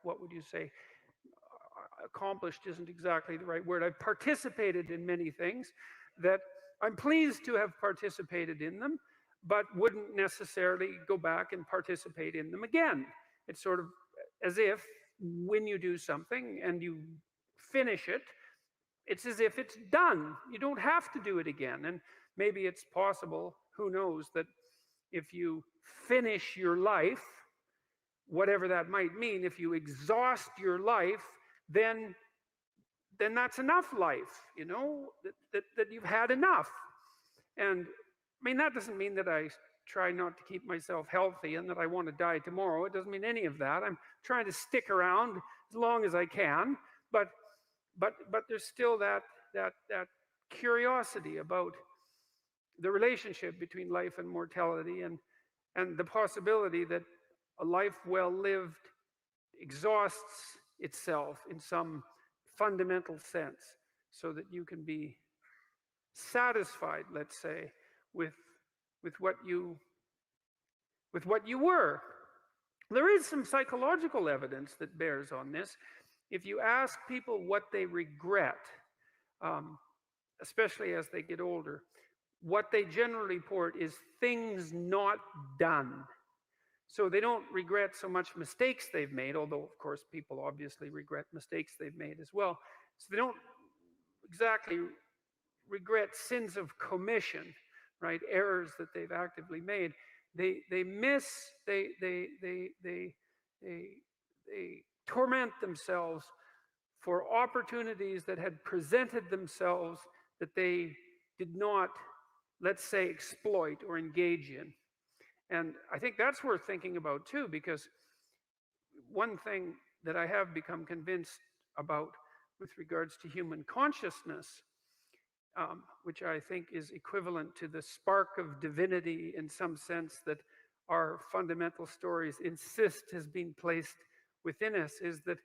what would you say? Accomplished isn't exactly the right word. I've participated in many things that I'm pleased to have participated in them, but wouldn't necessarily go back and participate in them again. It's sort of as if when you do something and you finish it, it's as if it's done. You don't have to do it again. And maybe it's possible, who knows, that if you finish your life, whatever that might mean, if you exhaust your life, then that's enough life, that you've had enough. And I mean, that doesn't mean that I try not to keep myself healthy and that I want to die tomorrow. It doesn't mean any of that. I'm trying to stick around as long as I can, but there's still that curiosity about the relationship between life and mortality, and the possibility that a life well lived exhausts itself in some fundamental sense, so that you can be satisfied, let's say, with what you were. There is some psychological evidence that bears on this. If you ask people what they regret, especially as they get older, what they generally report is things not done. So they don't regret so much mistakes they've made, although of course people obviously regret mistakes they've made as well. So they don't exactly regret sins of commission, right? Errors that they've actively made. They torment themselves for opportunities that had presented themselves that they did not, let's say, exploit or engage in. And I think that's worth thinking about too, because one thing that I have become convinced about with regards to human consciousness, which I think is equivalent to the spark of divinity in some sense that our fundamental stories insist has been placed within us, is that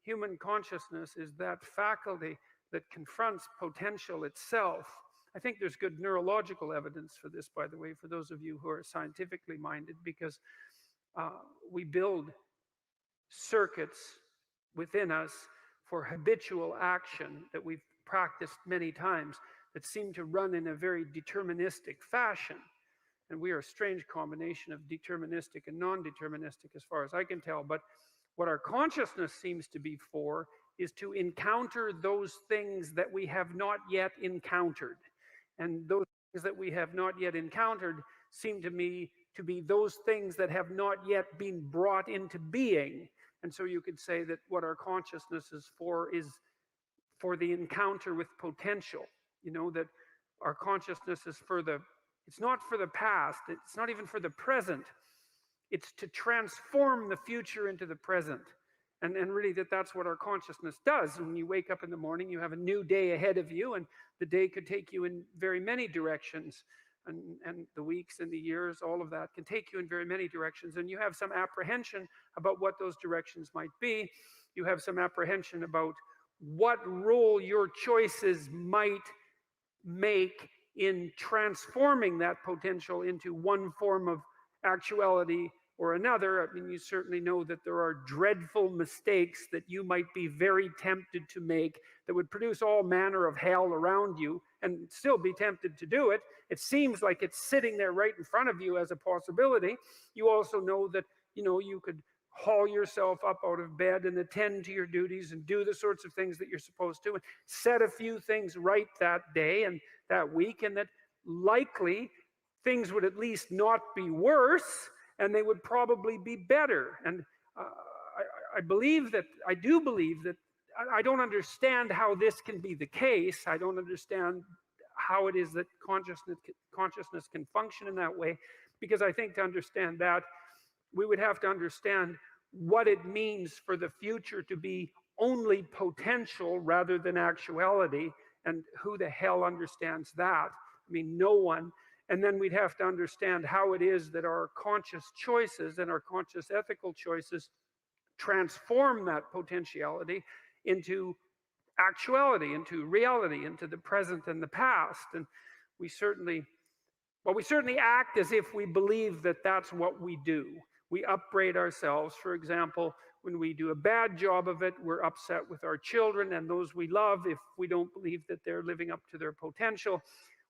human consciousness is that faculty that confronts potential itself. I think there's good neurological evidence for this, by the way, for those of you who are scientifically minded, because we build circuits within us for habitual action that we've practiced many times that seem to run in a very deterministic fashion. And we are a strange combination of deterministic and non-deterministic as far as I can tell. But what our consciousness seems to be for is to encounter those things that we have not yet encountered. And those things that we have not yet encountered seem to me to be those things that have not yet been brought into being. And so you could say that what our consciousness is for the encounter with potential. That our consciousness is it's not for the past, it's not even for the present. It's to transform the future into the present. And really that's what our consciousness does. When you wake up in the morning, you have a new day ahead of you, and the day could take you in very many directions. And the weeks and the years, all of that can take you in very many directions. And you have some apprehension about what those directions might be. You have some apprehension about what role your choices might make in transforming that potential into one form of actuality or another. I mean, you certainly know that there are dreadful mistakes that you might be very tempted to make that would produce all manner of hell around you, and still be tempted to do it. It seems like it's sitting there right in front of you as a possibility. You also know that, you could haul yourself up out of bed and attend to your duties and do the sorts of things that you're supposed to, and set a few things right that day and that week, and that likely things would at least not be worse, and they would probably be better. And I do believe that I don't understand how this can be the case. I don't understand how it is that consciousness can function in that way, because I think to understand that, we would have to understand what it means for the future to be only potential rather than actuality. And who the hell understands that? I mean, no one. And then we'd have to understand how it is that our conscious choices and our conscious ethical choices transform that potentiality into actuality, into reality, into the present and the past. And we certainly act as if we believe that that's what we do. We upbraid ourselves. For example, when we do a bad job of it, we're upset with our children and those we love if we don't believe that they're living up to their potential.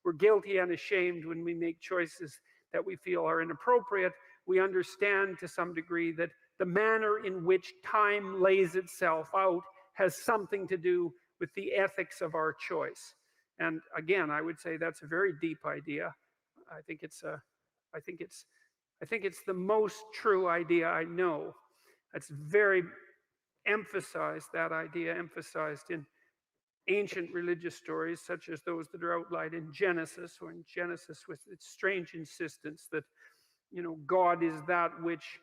We're guilty and ashamed when we make choices that we feel are inappropriate. We understand to some degree that the manner in which time lays itself out has something to do with the ethics of our choice. And again, I would say that's a very deep idea. I think it's the most true idea I know. That's very emphasized, that idea emphasized in ancient religious stories, such as those that are outlined in Genesis, or in Genesis with its strange insistence that, God is that which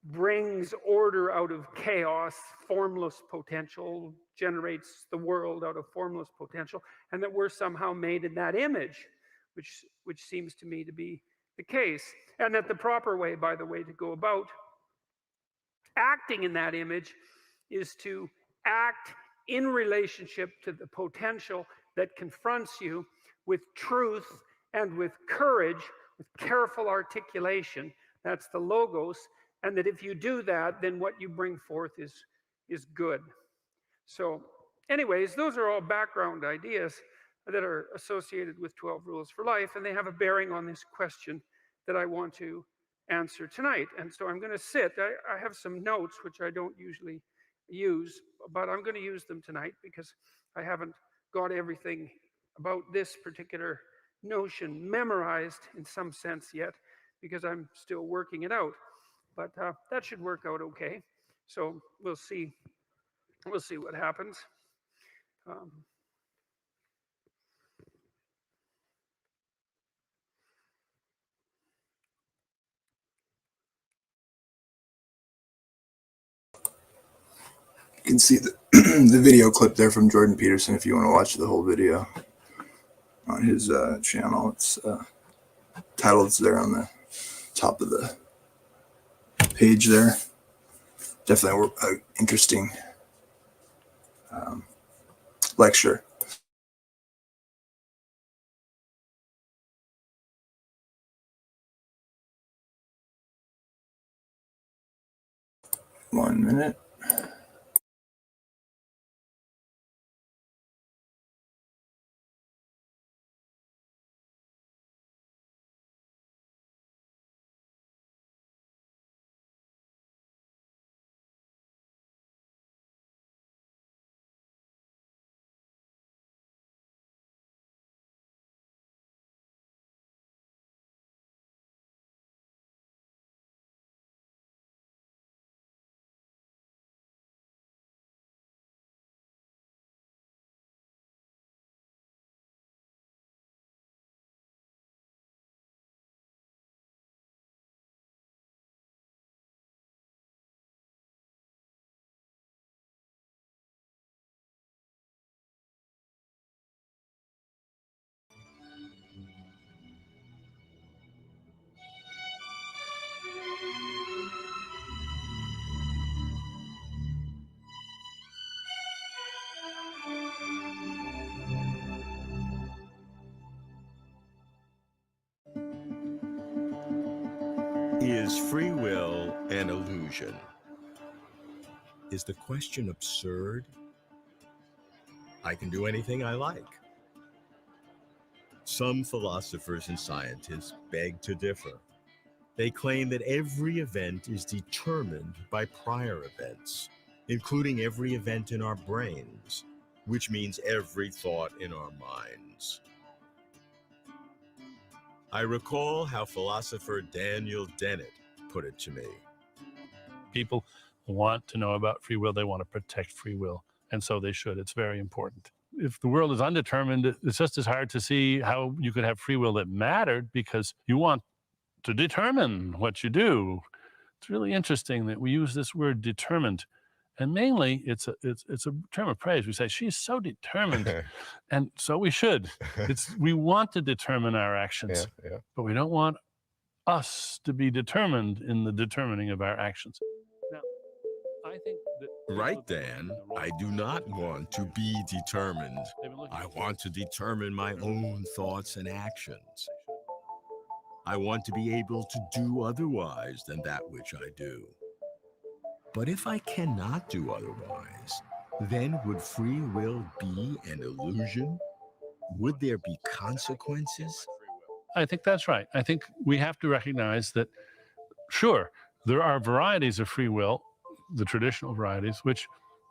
brings order out of chaos, formless potential, generates the world out of formless potential, and that we're somehow made in that image, which seems to me to be the case. And that the proper way, by the way, to go about acting in that image is to act in relationship to the potential that confronts you with truth and with courage, with careful articulation. That's the logos. And that if you do that, then what you bring forth is good. So anyways, those are all background ideas that are associated with 12 Rules for Life, and they have a bearing on this question that I want to answer tonight. And so I'm going to sit. I have some notes, which I don't usually use, but I'm going to use them tonight because I haven't got everything about this particular notion memorized in some sense yet, because I'm still working it out. But that should work out okay. So we'll see. We'll see what happens. You can see the video clip there from Jordan Peterson if you want to watch the whole video on his channel. It's titled there on the top of the page there. Definitely an interesting lecture. One minute. Is free will an illusion? Is the question absurd? I can do anything I like. Some philosophers and scientists beg to differ. They claim that every event is determined by prior events, including every event in our brains, which means every thought in our minds. I recall how philosopher Daniel Dennett put it to me. People want to know about free will. They want to protect free will. And so they should. It's very important. If the world is undetermined, it's just as hard to see how you could have free will that mattered, because you want to determine what you do. It's really interesting that we use this word determined. And mainly, it's a term of praise. We say, she's so determined. And so we should. We want to determine our actions, but we don't want us to be determined in the determining of our actions. Now, I think that... Right, Dan. I do not want to be determined. I want to determine my own thoughts and actions. I want to be able to do otherwise than that which I do. But if I cannot do otherwise, then would free will be an illusion? Would there be consequences? I think that's right. I think we have to recognize that, sure, there are varieties of free will, the traditional varieties, which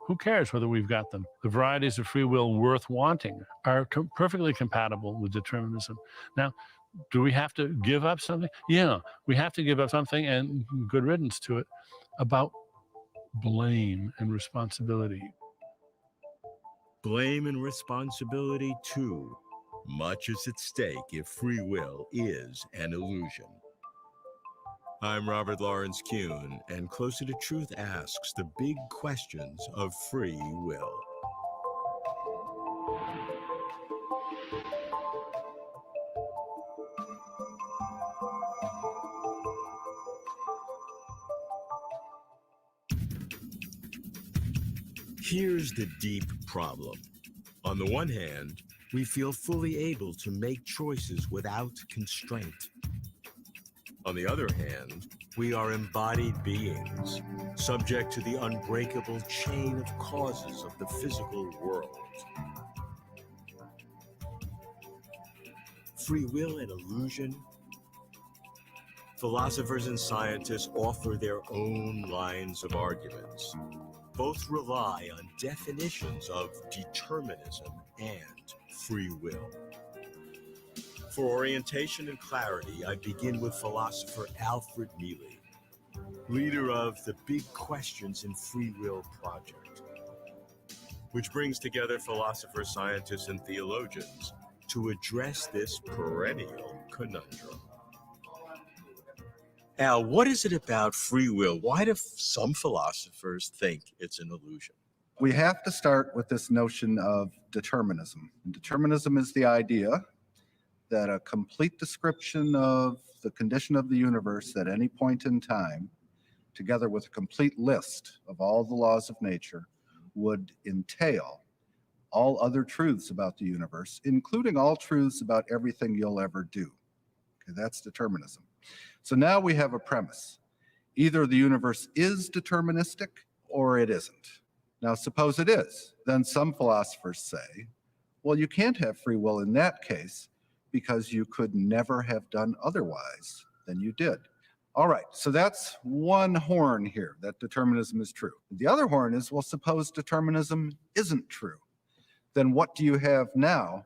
who cares whether we've got them? The varieties of free will worth wanting are perfectly compatible with determinism. Now, do we have to give up something? Yeah, we have to give up something, and good riddance to it, about blame and responsibility. Blame and responsibility, too. Much is at stake if free will is an illusion. I'm Robert Lawrence Kuhn, and Closer to Truth asks the big questions of free will. Here's the deep problem. On the one hand, we feel fully able to make choices without constraint. On the other hand, we are embodied beings, subject to the unbreakable chain of causes of the physical world. Free will an illusion? Philosophers and scientists offer their own lines of arguments. Both rely on definitions of determinism and free will. For orientation and clarity, I begin with philosopher Alfred Mealy, leader of the Big Questions in Free Will project, which brings together philosophers, scientists, and theologians to address this perennial conundrum. Al, what is it about free will? Why do some philosophers think it's an illusion? We have to start with this notion of determinism. And determinism is the idea that a complete description of the condition of the universe at any point in time, together with a complete list of all the laws of nature, would entail all other truths about the universe, including all truths about everything you'll ever do. Okay, that's determinism. So now we have a premise. Either the universe is deterministic or it isn't. Now, suppose it is. Then some philosophers say, well, you can't have free will in that case because you could never have done otherwise than you did. All right, so that's one horn here, that determinism is true. The other horn is, well, suppose determinism isn't true. Then what do you have now?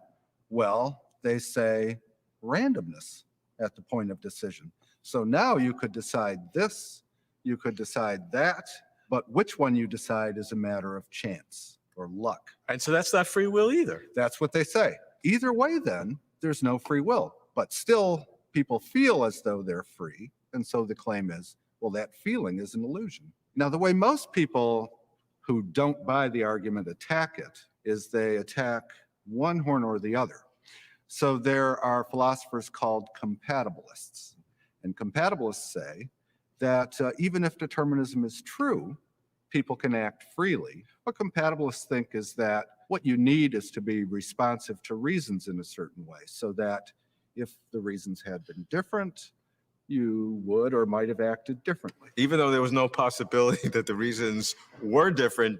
Well, they say randomness at the point of decision. So now you could decide this, you could decide that, but which one you decide is a matter of chance or luck. And so that's not free will either. That's what they say. Either way, then, there's no free will. But still, people feel as though they're free. And so the claim is, well, that feeling is an illusion. Now, the way most people who don't buy the argument attack it is they attack one horn or the other. So there are philosophers called compatibilists. And compatibilists say that even if determinism is true, people can act freely. What compatibilists think is that what you need is to be responsive to reasons in a certain way, so that if the reasons had been different, you would or might have acted differently. Even though there was no possibility that the reasons were different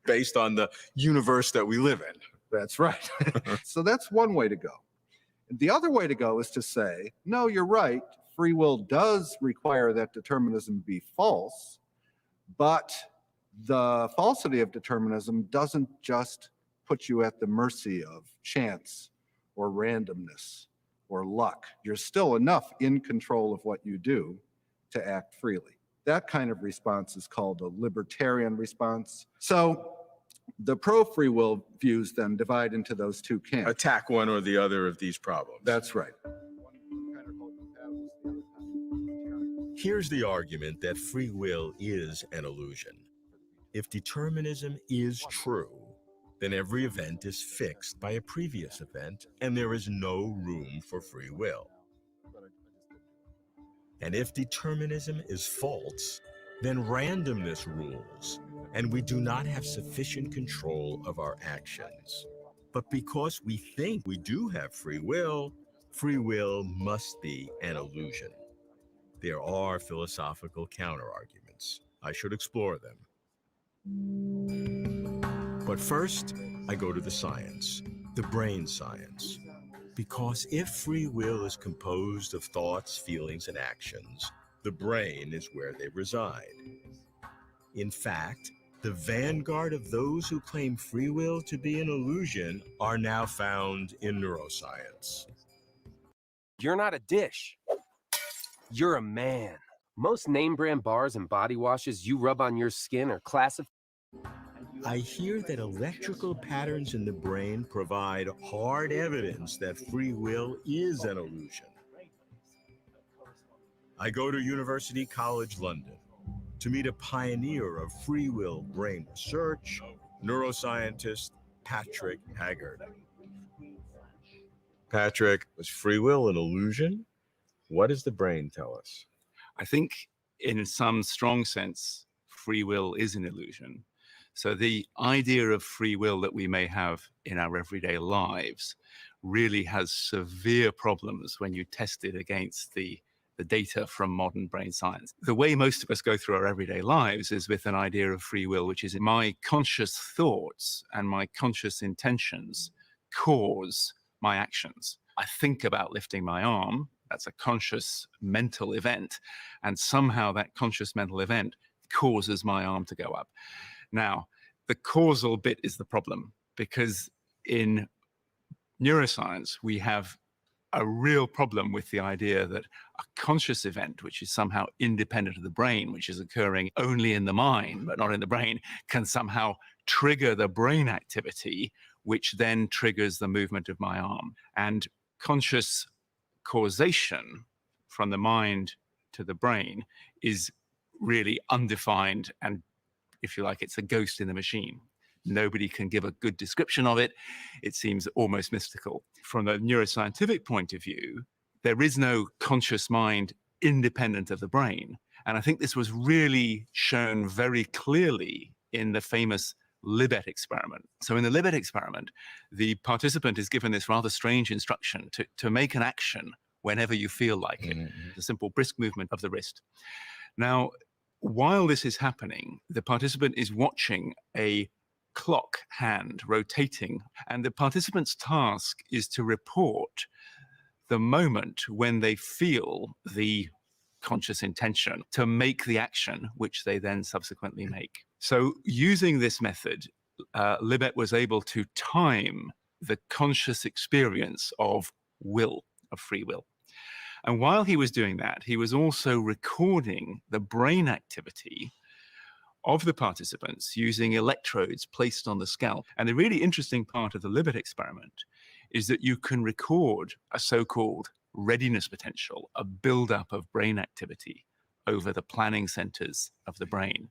based on the universe that we live in. That's right. So that's one way to go. The other way to go is to say, no, you're right. Free will does require that determinism be false, but the falsity of determinism doesn't just put you at the mercy of chance or randomness or luck. You're still enough in control of what you do to act freely. That kind of response is called a libertarian response. So the pro-free will views then divide into those two camps. Attack one or the other of these problems. That's right. Here's the argument that free will is an illusion. If determinism is true, then every event is fixed by a previous event, and there is no room for free will. And if determinism is false, then randomness rules, and we do not have sufficient control of our actions. But because we think we do have free will, Free will must be an illusion. There are philosophical counterarguments. I should explore them. But first, I go to the science, the brain science. Because if free will is composed of thoughts, feelings, and actions, the brain is where they reside. In fact, the vanguard of those who claim free will to be an illusion are now found in neuroscience. You're not a dish. You're a man. Most name brand bars and body washes you rub on your skin are classified. I hear that electrical patterns in the brain provide hard evidence that free will is an illusion. I go to University College London to meet a pioneer of free will brain research, neuroscientist Patrick Haggard. Patrick, is free will an illusion? What does the brain tell us? I think in some strong sense, free will is an illusion. So the idea of free will that we may have in our everyday lives really has severe problems when you test it against the data from modern brain science. The way most of us go through our everyday lives is with an idea of free will, which is my conscious thoughts and my conscious intentions cause my actions. I think about lifting my arm. That's a conscious mental event. And somehow that conscious mental event causes my arm to go up. Now, the causal bit is the problem, because in neuroscience, we have a real problem with the idea that a conscious event, which is somehow independent of the brain, which is occurring only in the mind, but not in the brain, can somehow trigger the brain activity, which then triggers the movement of my arm. And conscious causation from the mind to the brain is really undefined, and if you like, it's a ghost in the machine. Nobody can give a good description of it. It seems almost mystical. From a neuroscientific point of view, there is no conscious mind independent of the brain. And I think this was really shown very clearly in the famous Libet experiment. So in the Libet experiment, the participant is given this rather strange instruction to make an action whenever you feel like it. A simple brisk movement of the wrist. Now, while this is happening, the participant is watching a clock hand rotating, and the participant's task is to report the moment when they feel the conscious intention to make the action, which they then subsequently make. So using this method, Libet was able to time the conscious experience of will, of free will. And while he was doing that, he was also recording the brain activity of the participants using electrodes placed on the scalp. And the really interesting part of the Libet experiment is that you can record a so-called readiness potential, a buildup of brain activity over the planning centers of the brain,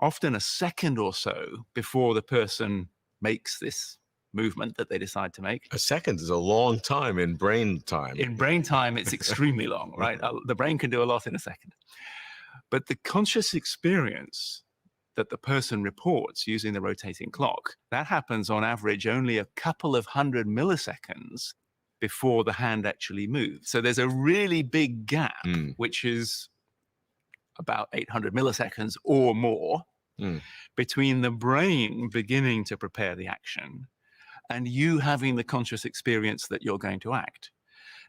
often a second or so before the person makes this movement that they decide to make. A second is a long time in brain time. In brain time, it's extremely long, right? The brain can do a lot in a second. But the conscious experience that the person reports using the rotating clock, that happens on average only a couple of 100 milliseconds before the hand actually moves. So there's a really big gap, which is about 800 milliseconds or more between the brain beginning to prepare the action and you having the conscious experience that you're going to act.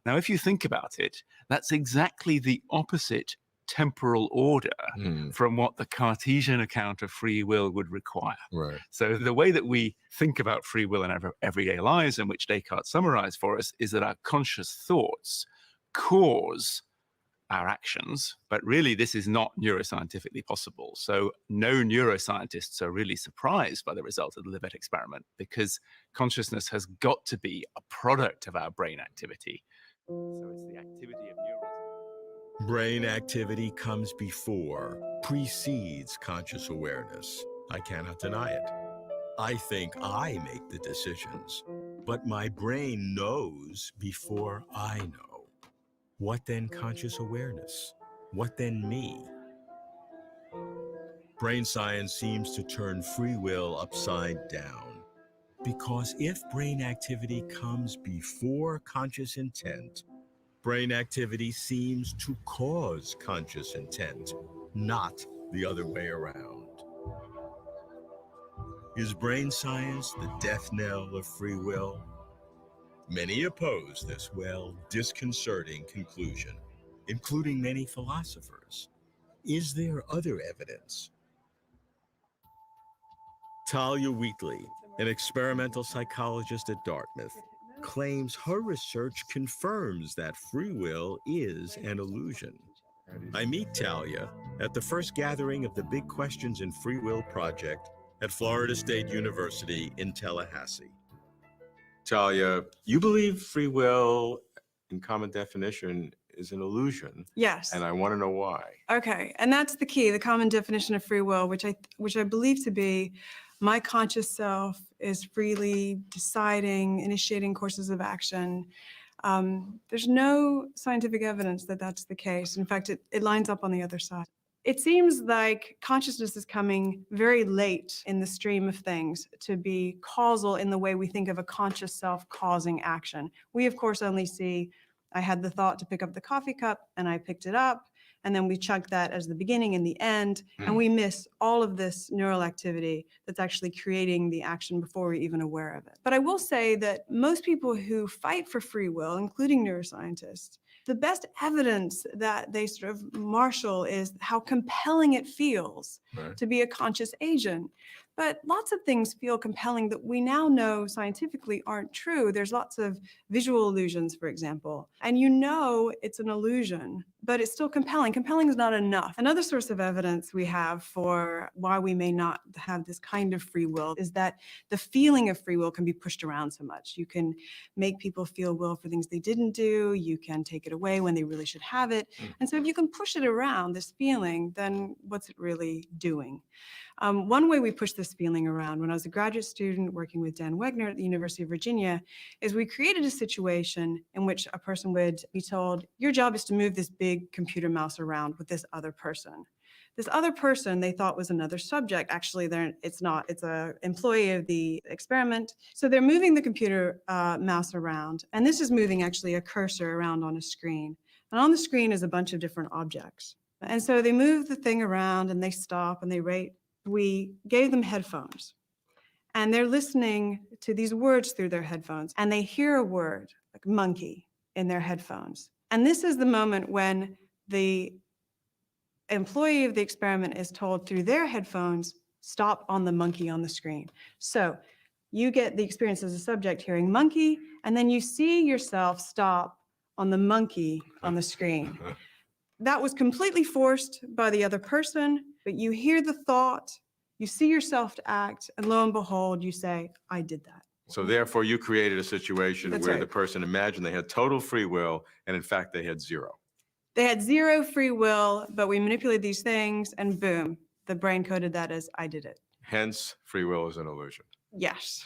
Now, if you think about it, that's exactly the opposite temporal order from what the Cartesian account of free will would require. Right. So the way that we think about free will in our everyday lives, and which Descartes summarized for us, is that our conscious thoughts cause our actions, but really this is not neuroscientifically possible. So no neuroscientists are really surprised by the result of the Libet experiment, because consciousness has got to be a product of our brain activity. So it's the activity of neurons. Brain activity comes before, precedes conscious awareness. I cannot deny it. I think I make the decisions, but my brain knows before I know. What then conscious awareness? What then me? Brain science seems to turn free will upside down. Because if brain activity comes before conscious intent, brain activity seems to cause conscious intent, not the other way around. Is brain science the death knell of free will? Many oppose this, disconcerting conclusion, including many philosophers. Is there other evidence? Talia Wheatley, an experimental psychologist at Dartmouth, claims her research confirms that free will is an illusion. I meet Talia at the first gathering of the Big Questions in Free Will project at Florida State University in Tallahassee. Talia, you believe free will, in common definition, is an illusion. Yes. And I want to know why. Okay, and that's the key, the common definition of free will, which I believe to be my conscious self is freely deciding, initiating courses of action. There's no scientific evidence that that's the case. In fact, it lines up on the other side. It seems like consciousness is coming very late in the stream of things to be causal in the way we think of a conscious self causing action. We, of course, only see, I had the thought to pick up the coffee cup and I picked it up, and then we chunk that as the beginning and the end, and we miss all of this neural activity that's actually creating the action before we're even aware of it. But I will say that most people who fight for free will, including neuroscientists, the best evidence that they sort of marshal is how compelling it feels to be a conscious agent. But lots of things feel compelling that we now know scientifically aren't true. There's lots of visual illusions, for example, and you know it's an illusion, but it's still compelling. Compelling is not enough. Another source of evidence we have for why we may not have this kind of free will is that the feeling of free will can be pushed around so much. You can make people feel will for things they didn't do. You can take it away when they really should have it. And so if you can push it around, this feeling, then what's it really doing? One way we push this feeling around when I was a graduate student working with Dan Wegner at the University of Virginia is we created a situation in which a person would be told, your job is to move this big computer mouse around with this other person. This other person they thought was another subject. Actually, it's not. It's an employee of the experiment. So they're moving the computer mouse around, and this is moving actually a cursor around on a screen. And on the screen is a bunch of different objects. And so they move the thing around and they stop and they rate. We gave them headphones, and they're listening to these words through their headphones, and they hear a word like monkey in their headphones. And this is the moment when the employee of the experiment is told through their headphones, stop on the monkey on the screen. So you get the experience as a subject hearing monkey, and then you see yourself stop on the monkey on the screen. That was completely forced by the other person, but you hear the thought, you see yourself to act, and lo and behold, you say, I did that. So therefore, you created a situation That's where right. the person imagined they had total free will, and in fact, they had zero. They had zero free will, but we manipulated these things, and boom, the brain coded that as I did it. Hence, free will is an illusion. Yes,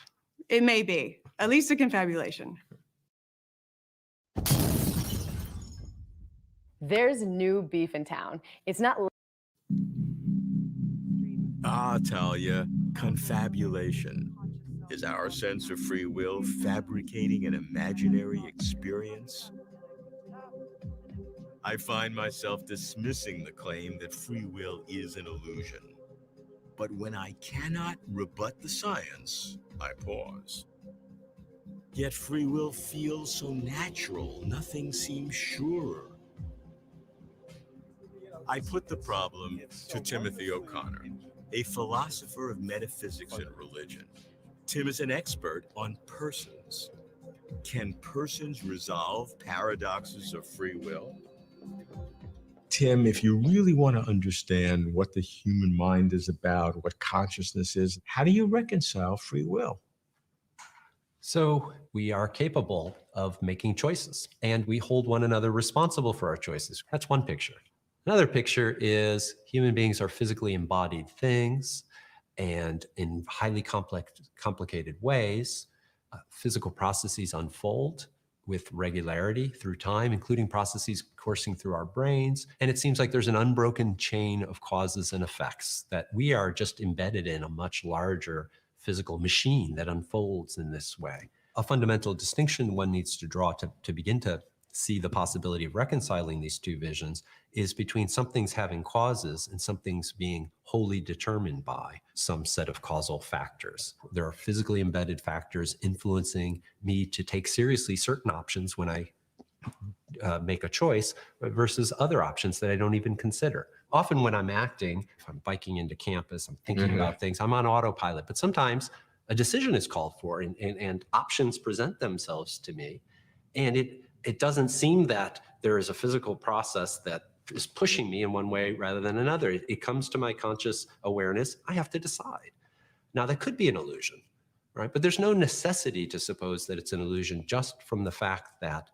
it may be, at least a confabulation. There's new beef in town. It's not. Ah, Talia, confabulation. Is our sense of free will fabricating an imaginary experience? I find myself dismissing the claim that free will is an illusion. But when I cannot rebut the science, I pause. Yet free will feels so natural, nothing seems surer. I put the problem to Timothy O'Connor, a philosopher of metaphysics and religion. Tim is an expert on persons. Can persons resolve paradoxes of free will? Tim, if you really want to understand what the human mind is about, what consciousness is, how do you reconcile free will? So we are capable of making choices, and we hold one another responsible for our choices. That's one picture. Another picture is human beings are physically embodied things, and in highly complicated ways, physical processes unfold with regularity through time, including processes coursing through our brains. And it seems like there's an unbroken chain of causes and effects that we are just embedded in a much larger physical machine that unfolds in this way. A fundamental distinction one needs to draw to begin to see the possibility of reconciling these two visions is between some things having causes and some things being wholly determined by some set of causal factors. There are physically embedded factors influencing me to take seriously certain options when I make a choice versus other options that I don't even consider. Often when I'm acting, if I'm biking into campus, I'm thinking about things, I'm on autopilot, but sometimes a decision is called for and options present themselves to me. And it doesn't seem that there is a physical process that is pushing me in one way rather than another. It comes to my conscious awareness. I have to decide. Now, that could be an illusion, right? But there's no necessity to suppose that it's an illusion just from the fact that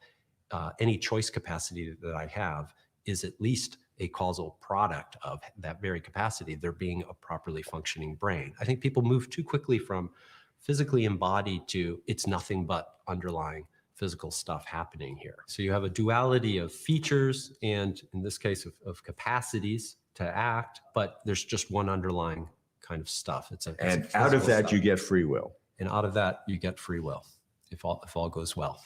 any choice capacity that I have is at least a causal product of that very capacity, there being a properly functioning brain. I think people move too quickly from physically embodied to it's nothing but underlying physical stuff happening here. So you have a duality of features and, in this case, of capacities to act, but there's just one underlying kind of stuff. And out of that, you get free will. And out of that, you get free will, if all goes well.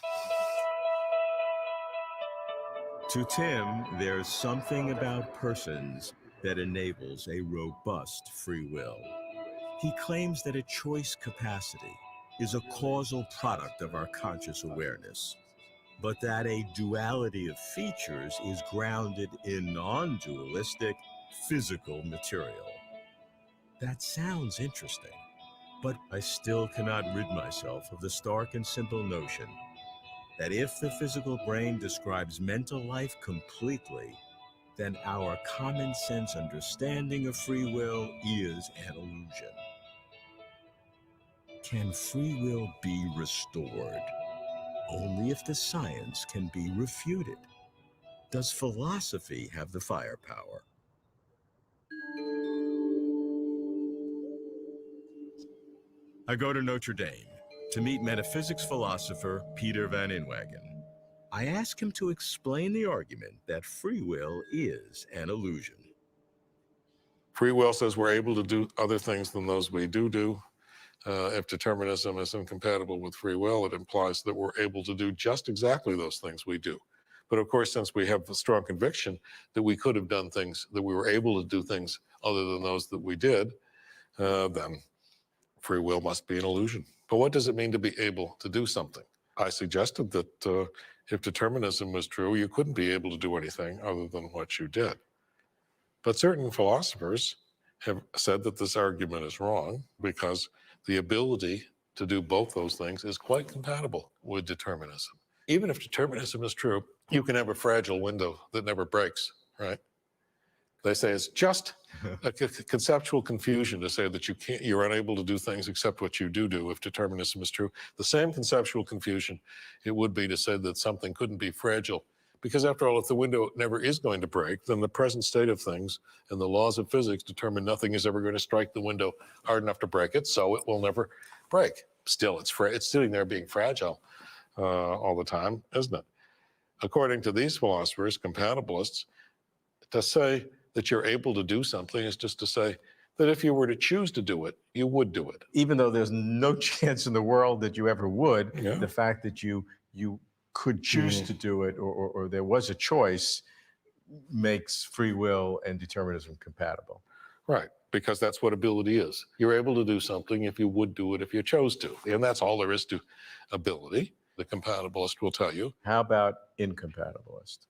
To Tim, there's something about persons that enables a robust free will. He claims that a choice capacity is a causal product of our conscious awareness, but that a duality of features is grounded in non-dualistic physical material. That sounds interesting, but I still cannot rid myself of the stark and simple notion that if the physical brain describes mental life completely, then our common sense understanding of free will is an illusion. Can free will be restored? Only if the science can be refuted. Does philosophy have the firepower? I go to Notre Dame to meet metaphysics philosopher Peter van Inwagen. I ask him to explain the argument that free will is an illusion. Free will says we're able to do other things than those we do. If determinism is incompatible with free will, it implies that we're able to do just exactly those things we do. But of course, since we have a strong conviction that we could have done things, that we were able to do things other than those that we did, then free will must be an illusion. But what does it mean to be able to do something? I suggested that if determinism was true, you couldn't be able to do anything other than what you did. But certain philosophers have said that this argument is wrong because the ability to do both those things is quite compatible with determinism. Even if determinism is true, you can have a fragile window that never breaks, right? They say it's just a conceptual confusion to say that you're unable to do things except what you do if determinism is true. The same conceptual confusion it would be to say that something couldn't be fragile. Because after all, if the window never is going to break, then the present state of things and the laws of physics determine nothing is ever going to strike the window hard enough to break it, so it will never break. Still, it's sitting there being fragile all the time, isn't it? According to these philosophers, compatibilists, to say that you're able to do something is just to say that if you were to choose to do it, you would do it. Even though there's no chance in the world that you ever would, the fact that you could choose to do it or there was a choice makes free will and determinism compatible. Right, because that's what ability is. You're able to do something if you would do it if you chose to. And that's all there is to ability. The compatibilist will tell you. How about incompatibilist?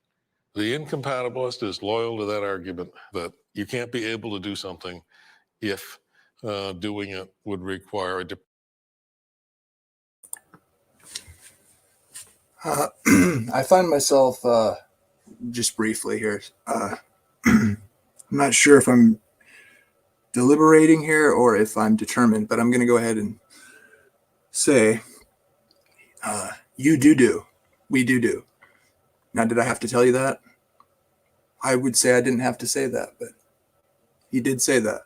The incompatibilist is loyal to that argument that you can't be able to do something if doing it would require a I find myself, just briefly here, I'm not sure if I'm deliberating here or if I'm determined, but I'm going to go ahead and say, you do, we do. Now, did I have to tell you that? I would say I didn't have to say that, but he did say that.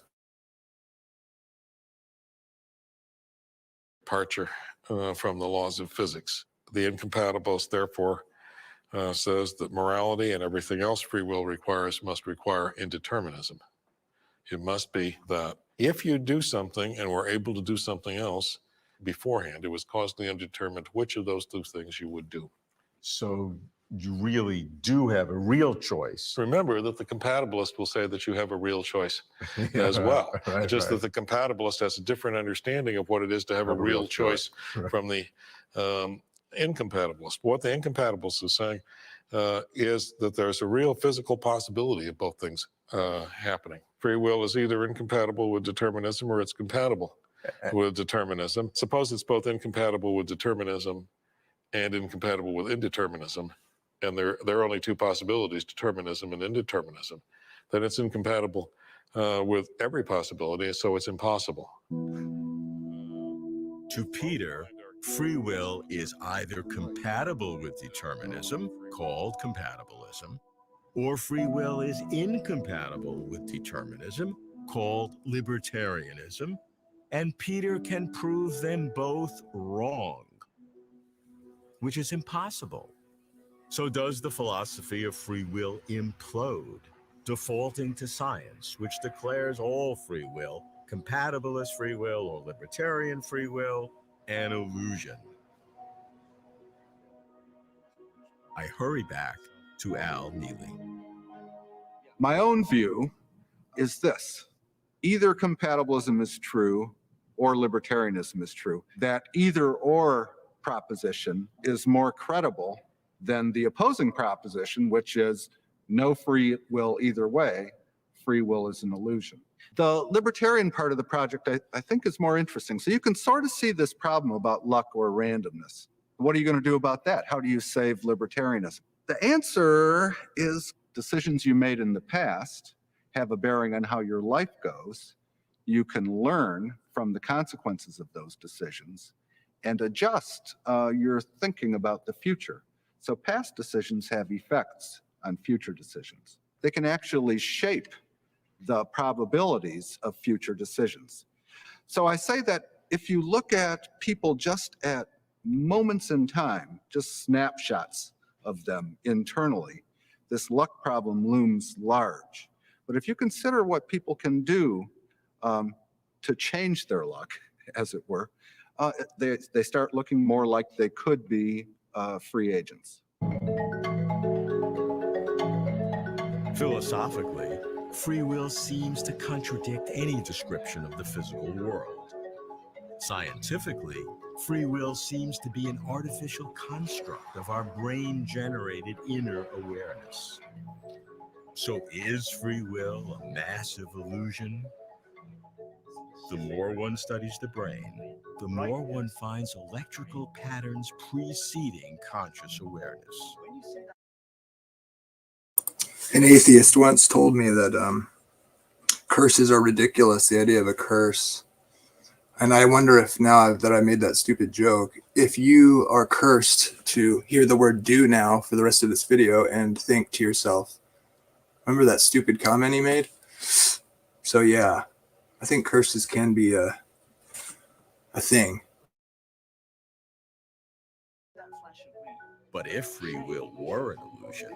Departure from the laws of physics. The incompatibilist, therefore, says that morality and everything else free will requires must require indeterminism. It must be that If you do something and were able to do something else beforehand, it was causally undetermined which of those two things you would do. So you really do have a real choice. Remember that the compatibilist will say that you have a real choice as well. Right, Just right. that the compatibilist has a different understanding of what it is to have a real choice Right. from the incompatibilist. What the incompatibilist is saying is that there's a real physical possibility of both things happening. Free will is either incompatible with determinism or it's compatible with determinism. Suppose it's both incompatible with determinism and incompatible with indeterminism, and there are only two possibilities, determinism and indeterminism. Then it's incompatible with every possibility, so it's impossible. To Peter, free will is either compatible with determinism, called compatibilism, or free will is incompatible with determinism, called libertarianism, and Peter can prove them both wrong, which is impossible. So does the philosophy of free will implode, defaulting to science, which declares all free will, compatibilist free will or libertarian free will, an illusion? I hurry back to Al Neely. My own view is this: either compatibilism is true or libertarianism is true. That either or proposition is more credible than the opposing proposition, which is no free will either way. Free will is an illusion. The libertarian part of the project, I think, is more interesting. So you can sort of see this problem about luck or randomness. What are you going to do about that? How do you save libertarianism? The answer is decisions you made in the past have a bearing on how your life goes. You can learn from the consequences of those decisions and adjust your thinking about the future. So past decisions have effects on future decisions. They can actually shape the probabilities of future decisions. So I say that if you look at people just at moments in time, just snapshots of them internally, this luck problem looms large. But if you consider what people can do to change their luck, as it were, they start looking more like they could be free agents. Philosophically, free will seems to contradict any description of the physical world. Scientifically, free will seems to be an artificial construct of our brain-generated inner awareness. So is free will a massive illusion? The more one studies the brain, the more one finds electrical patterns preceding conscious awareness. An atheist once told me that curses are ridiculous, the idea of a curse. And I wonder if now that I made that stupid joke, if you are cursed to hear the word do now for the rest of this video and think to yourself, remember that stupid comment he made? So yeah, I think curses can be a thing. But if free will were an illusion,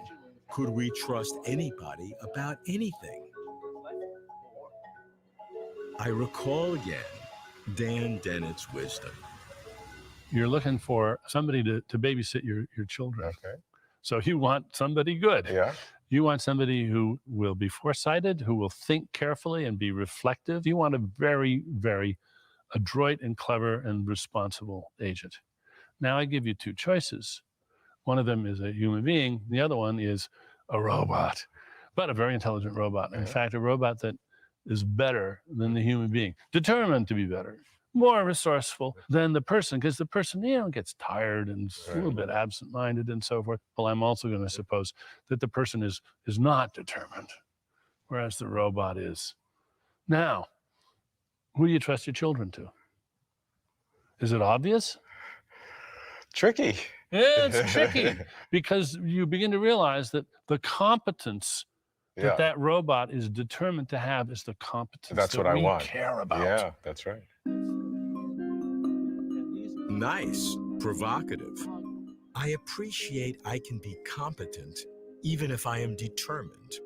could we trust anybody about anything? I recall again Dan Dennett's wisdom. You're looking for somebody to babysit your children. Okay. So you want somebody good. Yeah. You want somebody who will be foresighted, who will think carefully and be reflective. You want a very, very adroit and clever and responsible agent. Now I give you two choices. One of them is a human being. The other one is a robot, but a very intelligent robot. In fact, a robot that is better than the human being, determined to be better, more resourceful than the person, because the person, gets tired and a little bit absent-minded and so forth. Well, I'm also going to suppose that the person is not determined, whereas the robot is. Now, who do you trust your children to? Is it obvious? Tricky. Yeah, it's tricky because you begin to realize that the competence that robot is determined to have is the competence That's that what I we want. care about. Yeah, that's right. Nice, provocative. I appreciate I can be competent even if I am determined.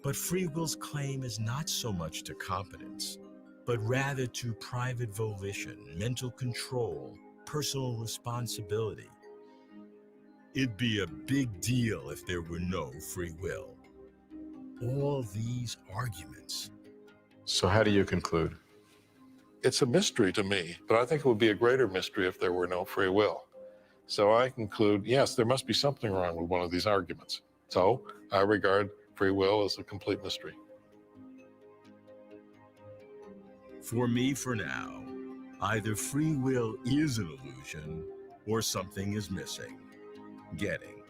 But free will's claim is not so much to competence, but rather to private volition, mental control, personal responsibility. It'd be a big deal if there were no free will. All these arguments. So how do you conclude? It's a mystery to me, but I think it would be a greater mystery if there were no free will. So I conclude, yes, there must be something wrong with one of these arguments. So I regard free will as a complete mystery. For me, for now, either free will is an illusion or something is missing, getting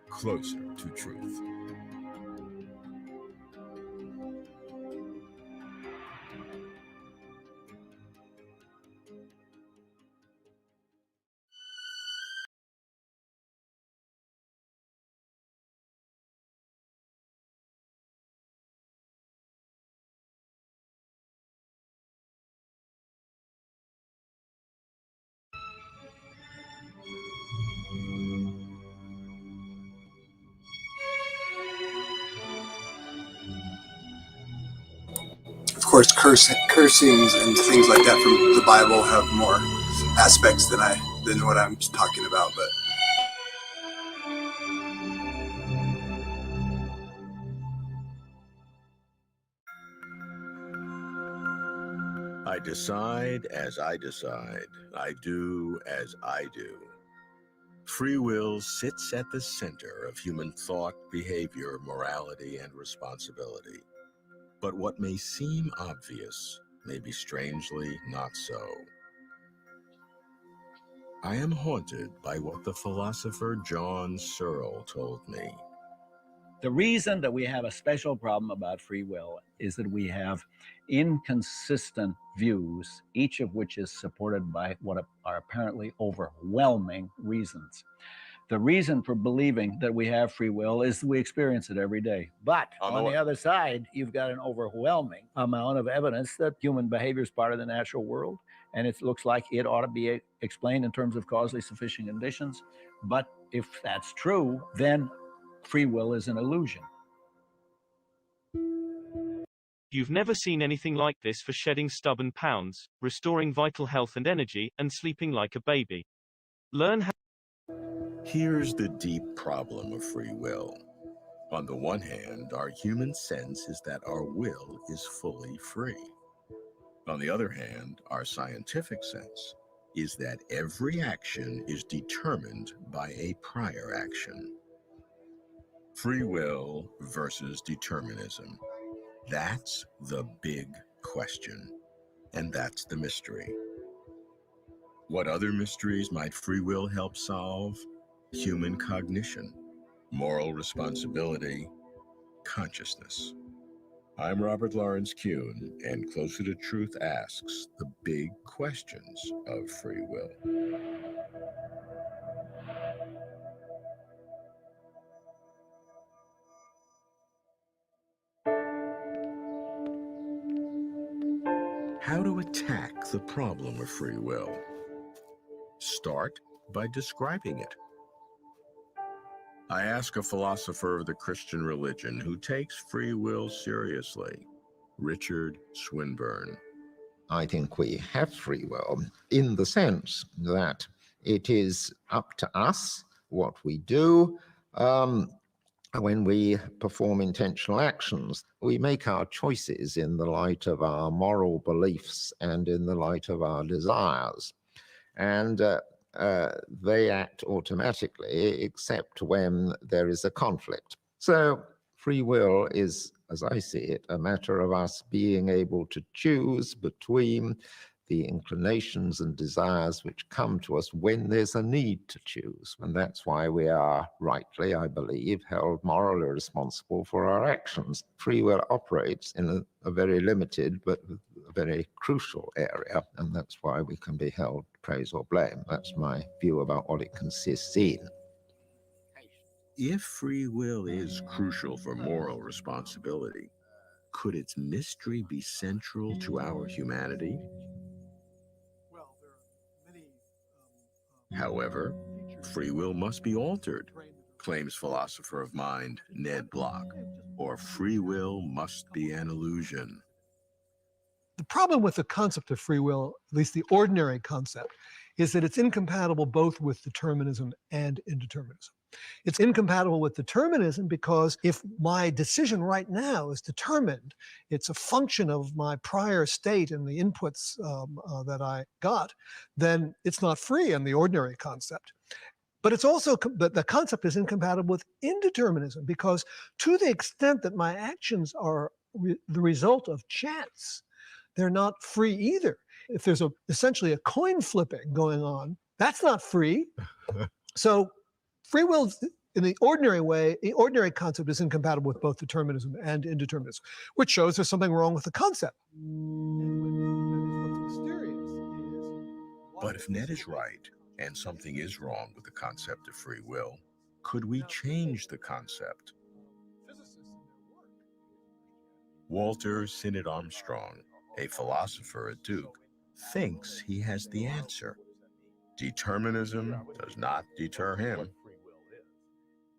closer to truth. Of course, cursings and things like that from the Bible have more aspects than what I'm talking about. But I decide as I decide. I do as I do. Free will sits at the center of human thought, behavior, morality, and responsibility. But what may seem obvious may be strangely not so. I am haunted by what the philosopher John Searle told me. The reason that we have a special problem about free will is that we have inconsistent views, each of which is supported by what are apparently overwhelming reasons. The reason for believing that we have free will is that we experience it every day. But on the other side, you've got an overwhelming amount of evidence that human behavior is part of the natural world, and it looks like it ought to be explained in terms of causally sufficient conditions. But if that's true, then free will is an illusion. You've never seen anything like this for shedding stubborn pounds, restoring vital health and energy, and sleeping like a baby. Learn how. Here's the deep problem of free will. On the one hand, our human sense is that our will is fully free. On the other hand, our scientific sense is that every action is determined by a prior action. Free will versus determinism. That's the big question, and that's the mystery. What other mysteries might free will help solve? Human cognition, moral responsibility, consciousness. I'm Robert Lawrence Kuhn, and Closer to Truth asks the big questions of free will. How to attack the problem of free will? Start by describing it. I ask a philosopher of the Christian religion who takes free will seriously, Richard Swinburne. I think we have free will in the sense that it is up to us what we do. When we perform intentional actions, we make our choices in the light of our moral beliefs and in the light of our desires. And they act automatically, except when there is a conflict. So free will is, as I see it, a matter of us being able to choose between the inclinations and desires which come to us when there's a need to choose. And that's why we are rightly, I believe, held morally responsible for our actions. Free will operates in a very limited but a very crucial area, and that's why we can be held to praise or blame. That's my view about what it consists in. If free will is crucial for moral responsibility, could its mystery be central to our humanity? However, free will must be altered. claims philosopher of mind Ned Block, or free will must be an illusion. The problem with the concept of free will, at least the ordinary concept, is that it's incompatible both with determinism and indeterminism. It's incompatible with determinism because if my decision right now is determined, it's a function of my prior state and the inputs that I got, then it's not free in the ordinary concept. But it's also, the concept is incompatible with indeterminism because to the extent that my actions are the result of chance, they're not free either. If there's essentially a coin flipping going on, that's not free. So free will in the ordinary way, the ordinary concept is incompatible with both determinism and indeterminism, which shows there's something wrong with the concept. But if Ned is right, and something is wrong with the concept of free will, could we change the concept? Walter Sinnott Armstrong, a philosopher at Duke, thinks he has the answer. Determinism does not deter him.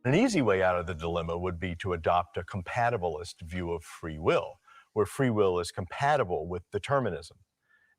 An easy way out of the dilemma would be to adopt a compatibilist view of free will, where free will is compatible with determinism.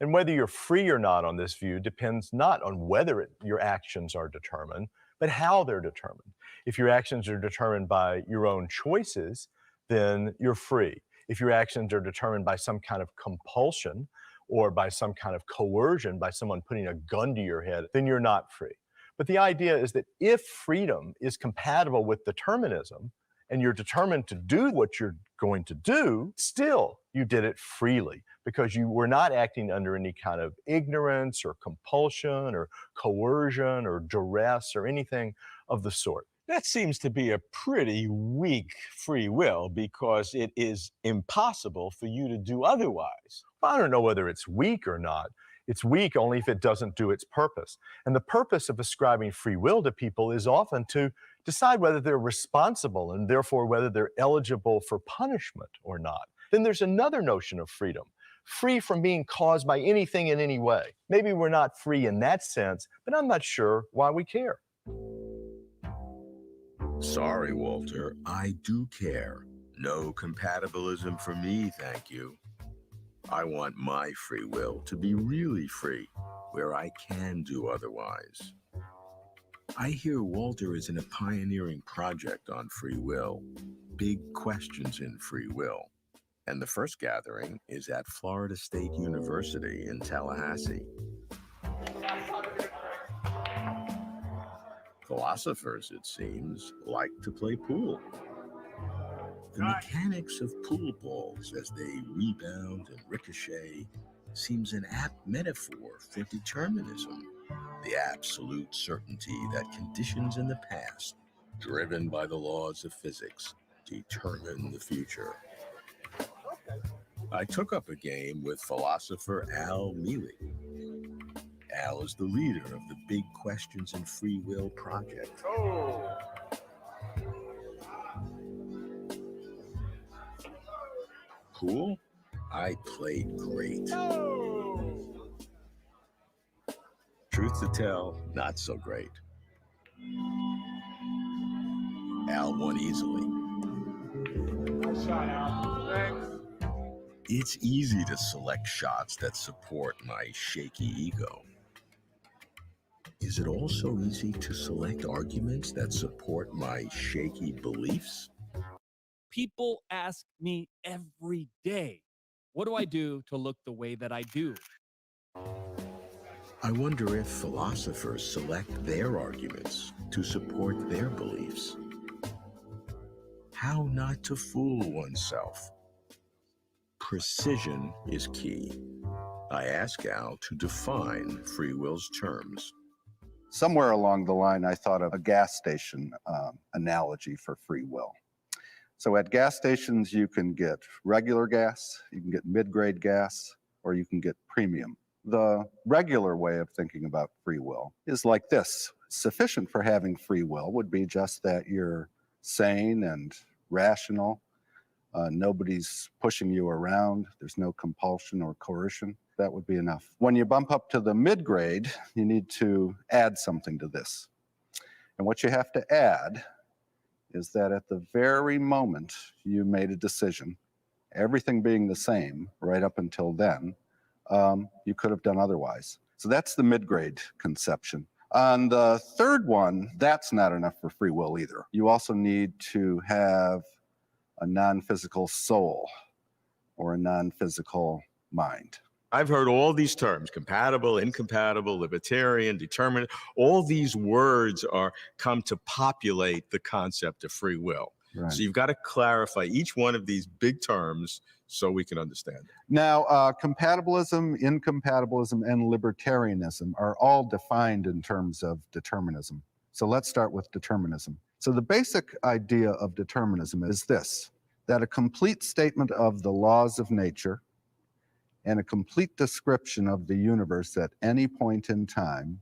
And whether you're free or not on this view depends not on whether your actions are determined, but how they're determined. If your actions are determined by your own choices, then you're free. If your actions are determined by some kind of compulsion or by some kind of coercion, by someone putting a gun to your head, then you're not free. But the idea is that if freedom is compatible with determinism, and you're determined to do what you're going to do, still you did it freely because you were not acting under any kind of ignorance or compulsion or coercion or duress or anything of the sort. That seems to be a pretty weak free will because it is impossible for you to do otherwise. I don't know whether it's weak or not. It's weak only if it doesn't do its purpose. And the purpose of ascribing free will to people is often to decide whether they're responsible and therefore whether they're eligible for punishment or not. Then there's another notion of freedom, free from being caused by anything in any way. Maybe we're not free in that sense, but I'm not sure why we care. Sorry, Walter, I do care. No compatibilism for me, thank you. I want my free will to be really free, where I can do otherwise. I hear Walter is in a pioneering project on free will, big questions in free will. And the first gathering is at Florida State University in Tallahassee. Philosophers, it seems, like to play pool. The mechanics of pool balls as they rebound and ricochet seems an apt metaphor for determinism, the absolute certainty that conditions in the past, driven by the laws of physics, determine the future. I took up a game with philosopher Al Mealy. Al is the leader of the Big Questions in Free Will project. Cool? I played great. Truth to tell, not so great. Al won easily. Nice shot, Al. Thanks. It's easy to select shots that support my shaky ego. Is it also easy to select arguments that support my shaky beliefs? People ask me every day, what do I do to look the way that I do? I wonder if philosophers select their arguments to support their beliefs. How not to fool oneself. Precision is key. I ask Al to define free will's terms. Somewhere along the line, I thought of a gas station analogy for free will. So at gas stations, you can get regular gas, you can get mid-grade gas, or you can get premium. The regular way of thinking about free will is like this. Sufficient for having free will would be just that you're sane and rational. Nobody's pushing you around. There's no compulsion or coercion. That would be enough. When you bump up to the mid-grade, you need to add something to this. And what you have to add is that at the very moment you made a decision, everything being the same right up until then, you could have done otherwise. So that's the mid-grade conception. On the third one, that's not enough for free will either. You also need to have a non-physical soul or a non-physical mind. I've heard all these terms: compatible, incompatible, libertarian, determinate. All these words come to populate the concept of free will. Right. So you've got to clarify each one of these big terms so we can understand it. Now, compatibilism, incompatibilism, and libertarianism are all defined in terms of determinism. So let's start with determinism. So the basic idea of determinism is this: that a complete statement of the laws of nature and a complete description of the universe at any point in time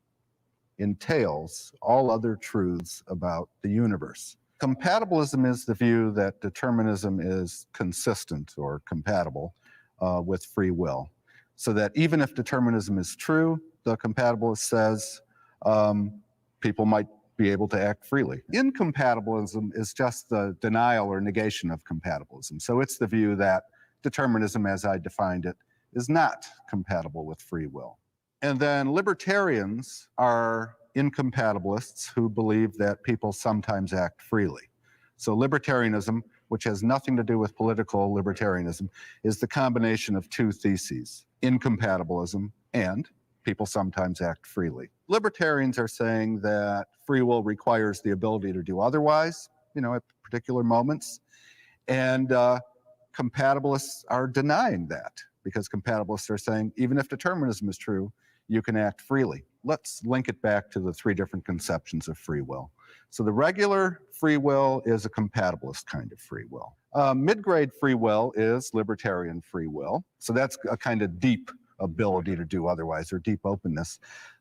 entails all other truths about the universe. Compatibilism is the view that determinism is consistent or compatible with free will. So that even if determinism is true, the compatibilist says people might be able to act freely. Incompatibilism is just the denial or negation of compatibilism. So it's the view that determinism, as I defined it, is not compatible with free will. And then libertarians are incompatibilists who believe that people sometimes act freely. So libertarianism, which has nothing to do with political libertarianism, is the combination of two theses: incompatibilism and people sometimes act freely. Libertarians are saying that free will requires the ability to do otherwise, at particular moments. And compatibilists are denying that, because compatibilists are saying, even if determinism is true, you can act freely. Let's link it back to the three different conceptions of free will. So the regular free will is a compatibilist kind of free will. Mid-grade free will is libertarian free will. So that's a kind of deep ability to do otherwise, or deep openness.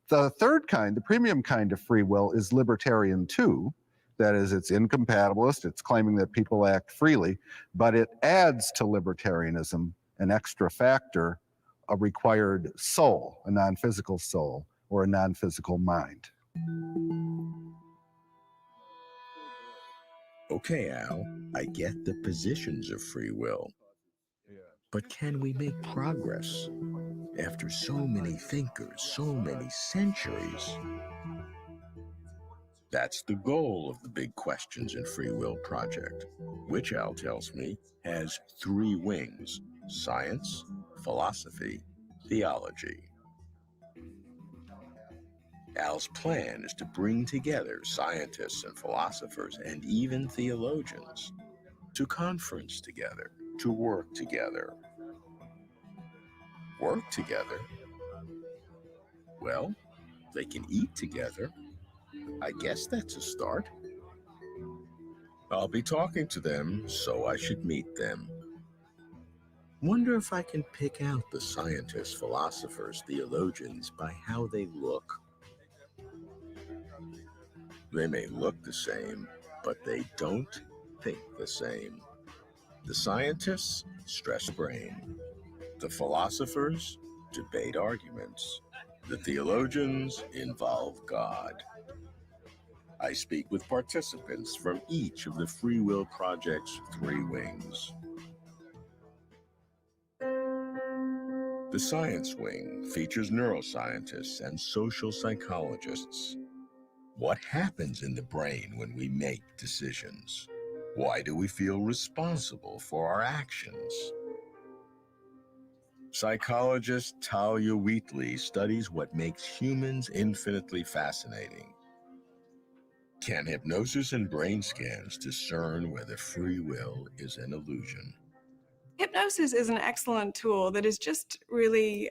The third kind, the premium kind of free will, is libertarian too. That is, it's incompatibilist, it's claiming that people act freely, but it adds to libertarianism an extra factor, a required soul, a non-physical soul, or a non-physical mind. Okay, Al, I get the positions of free will. But can we make progress after so many thinkers, so many centuries? That's the goal of the Big Questions in Free Will project, which, Al tells me, has 3 wings: science, philosophy, theology. Al's plan is to bring together scientists and philosophers and even theologians to conference together, to work together. Work together? Well, they can eat together. I guess that's a start. I'll be talking to them, so I should meet them. Wonder if I can pick out the scientists, philosophers, theologians by how they look. They may look the same, but they don't think the same. The scientists stress brain. The philosophers debate arguments. The theologians involve God. I speak with participants from each of the Free Will Project's 3 wings. The science wing features neuroscientists and social psychologists. What happens in the brain when we make decisions? Why do we feel responsible for our actions? Psychologist Talia Wheatley studies what makes humans infinitely fascinating. Can hypnosis and brain scans discern whether free will is an illusion? Hypnosis is an excellent tool that is just really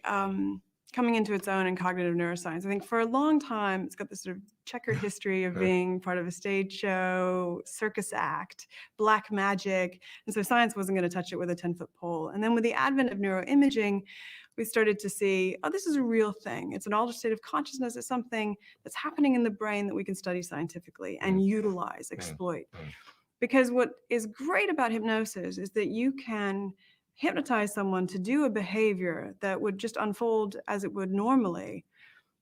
coming into its own in cognitive neuroscience. I think for a long time, it's got this sort of checkered history of being part of a stage show, circus act, black magic. And so science wasn't going to touch it with a 10-foot pole. And then with the advent of neuroimaging, we started to see, oh, this is a real thing. It's an altered state of consciousness. It's something that's happening in the brain that we can study scientifically and utilize, exploit. Because what is great about hypnosis is that you can hypnotize someone to do a behavior that would just unfold as it would normally,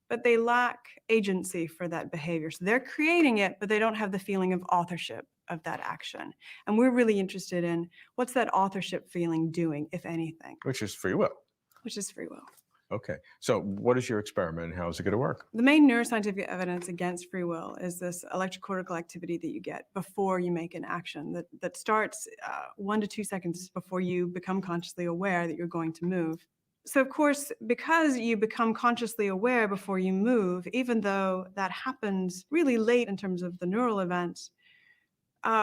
but they lack agency for that behavior. So they're creating it, but they don't have the feeling of authorship of that action. And we're really interested in what's that authorship feeling doing, if anything. Which is free will. Which is free will. Okay. So what is your experiment and how is it going to work? The main neuroscientific evidence against free will is this electrocortical activity that you get before you make an action that starts 1 to 2 seconds before you become consciously aware that you're going to move. So of course, because you become consciously aware before you move, even though that happens really late in terms of the neural events,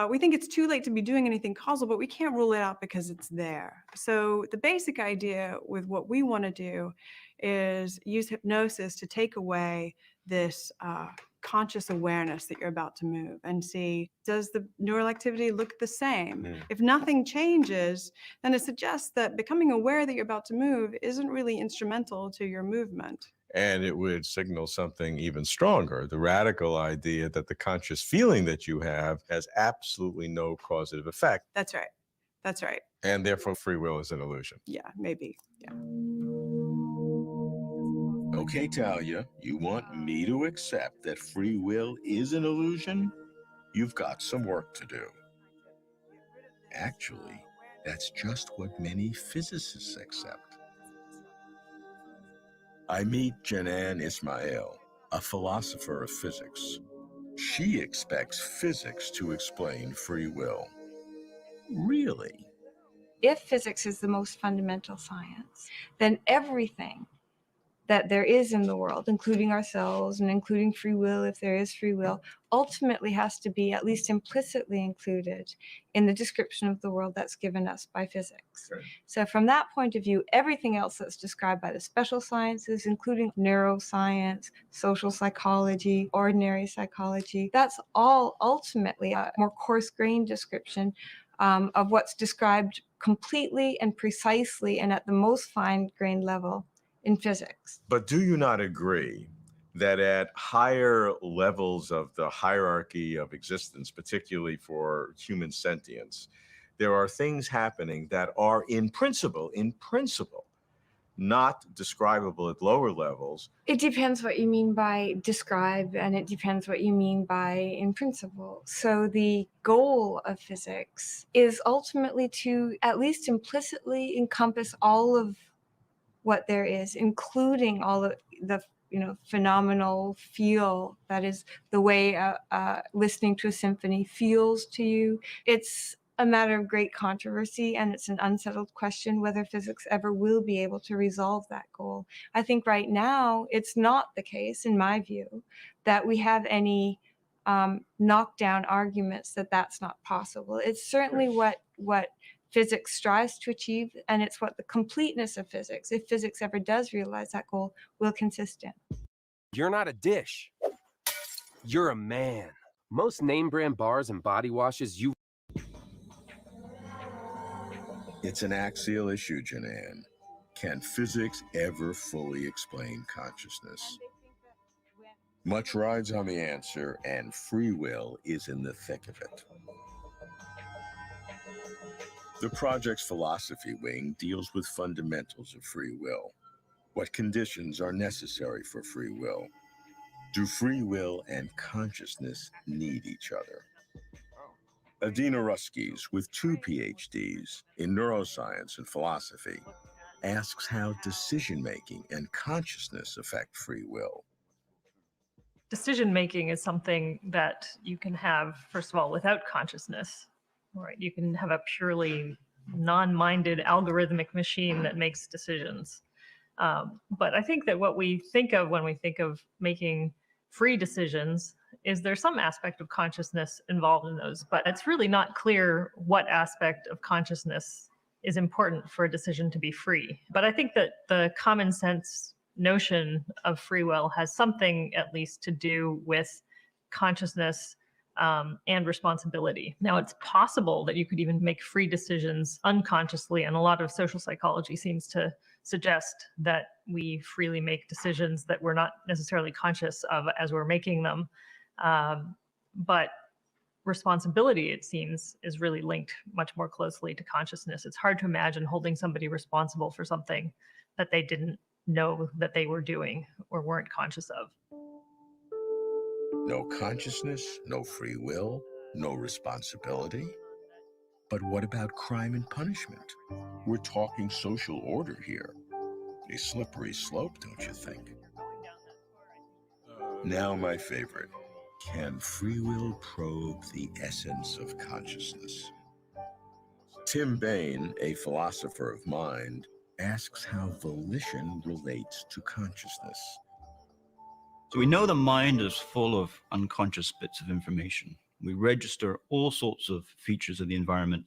we think it's too late to be doing anything causal, but we can't rule it out because it's there. So the basic idea with what we want to do is use hypnosis to take away this conscious awareness that you're about to move and see, does the neural activity look the same? If nothing changes, then it suggests that becoming aware that you're about to move isn't really instrumental to your movement. And it would signal something even stronger, the radical idea that the conscious feeling that you have has absolutely no causative effect. That's right. That's right. And therefore free will is an illusion. Yeah, maybe. Yeah. Okay, Talia, you want me to accept that free will is an illusion? You've got some work to do. Actually, that's just what many physicists accept. I meet Janan Ismail, a philosopher of physics. She expects physics to explain free will. Really? If physics is the most fundamental science, then everything that there is in the world, including ourselves and including free will, if there is free will, ultimately has to be at least implicitly included in the description of the world that's given us by physics. Right. So from that point of view, everything else that's described by the special sciences, including neuroscience, social psychology, ordinary psychology, that's all ultimately a more coarse-grained description of what's described completely and precisely and at the most fine-grained level in physics. But do you not agree that at higher levels of the hierarchy of existence, particularly for human sentience, there are things happening that are in principle, not describable at lower levels? It depends what you mean by describe, and it depends what you mean by in principle. So the goal of physics is ultimately to at least implicitly encompass all of what there is, including all of the phenomenal feel that is the way listening to a symphony feels to you. It's a matter of great controversy, and it's an unsettled question whether physics ever will be able to resolve that goal. I think right now it's not the case, in my view, that we have any knockdown arguments that that's not possible. It's certainly what physics strives to achieve, and it's what the completeness of physics, if physics ever does realize that goal, will consist in. You're not a dish. You're a man. Most name brand bars and body washes you... It's an axial issue, Janan. Can physics ever fully explain consciousness? Much rides on the answer, and free will is in the thick of it. The project's philosophy wing deals with fundamentals of free will. What conditions are necessary for free will? Do free will and consciousness need each other? Adina Ruskis, with 2 PhDs in neuroscience and philosophy, asks how decision-making and consciousness affect free will. Decision-making is something that you can have, first of all, without consciousness. Right? You can have a purely non-minded algorithmic machine that makes decisions. But I think that what we think of when we think of making free decisions is there's some aspect of consciousness involved in those, but it's really not clear what aspect of consciousness is important for a decision to be free. But I think that the common sense notion of free will has something at least to do with consciousness and responsibility. Now, it's possible that you could even make free decisions unconsciously, and a lot of social psychology seems to suggest that we freely make decisions that we're not necessarily conscious of as we're making them. But responsibility, it seems, is really linked much more closely to consciousness. It's hard to imagine holding somebody responsible for something that they didn't know that they were doing or weren't conscious of. No consciousness, no free will, no responsibility. But what about crime and punishment? We're talking social order here. A slippery slope, don't you think? Now my favorite. Can free will probe the essence of consciousness? Tim Bain, a philosopher of mind, asks how volition relates to consciousness. So we know the mind is full of unconscious bits of information. We register all sorts of features of the environment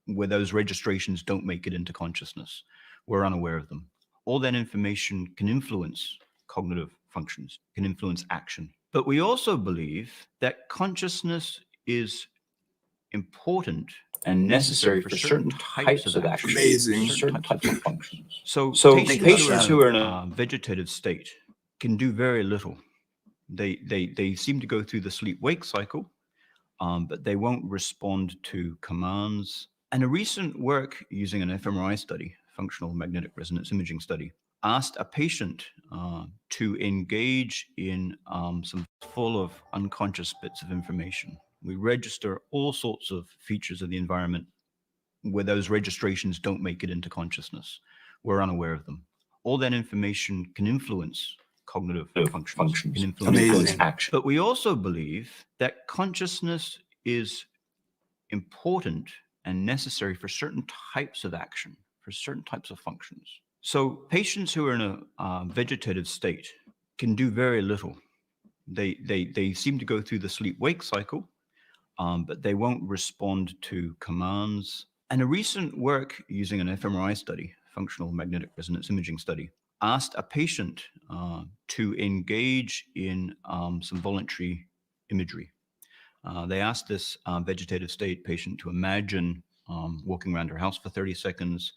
where those registrations don't make it into consciousness. We're unaware of them. All that information can influence cognitive functions, can influence action. But we also believe that consciousness is important and necessary for certain types of action. Amazing. Certain types of functions. So patients who are in a vegetative state can do very little. They seem to go through the sleep-wake cycle, but they won't respond to commands. And a recent work using an fMRI study, functional magnetic resonance imaging study, asked a patient to engage in some full of unconscious bits of information. We register all sorts of features of the environment where those registrations don't make it into consciousness. We're unaware of them. All that information can influence cognitive functions, can influence action. But we also believe that consciousness is important and necessary for certain types of action, for certain types of functions. So patients who are in a vegetative state can do very little. They seem to go through the sleep-wake cycle, but they won't respond to commands. And a recent work using an fMRI study, functional magnetic resonance imaging study, asked a patient to engage in some voluntary imagery. They asked this vegetative state patient to imagine walking around her house for 30 seconds,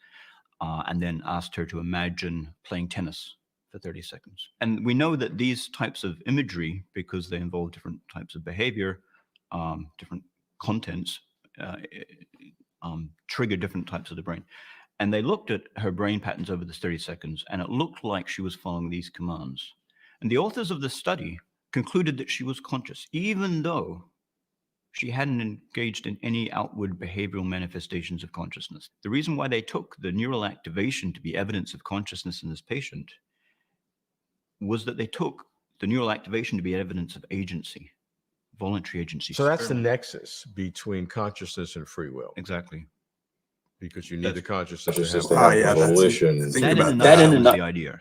and then asked her to imagine playing tennis for 30 seconds. And we know that these types of imagery, because they involve different types of behavior, different contents, trigger different types of the brain. And they looked at her brain patterns over this 30 seconds, and it looked like she was following these commands. And the authors of the study concluded that she was conscious, even though she hadn't engaged in any outward behavioral manifestations of consciousness. The reason why they took the neural activation to be evidence of consciousness in this patient was that they took the neural activation to be evidence of agency, voluntary agency. So that's the nexus between consciousness and free will. Exactly. Because you need the consciousness to That's- have the volition. That in a nutshell is the idea.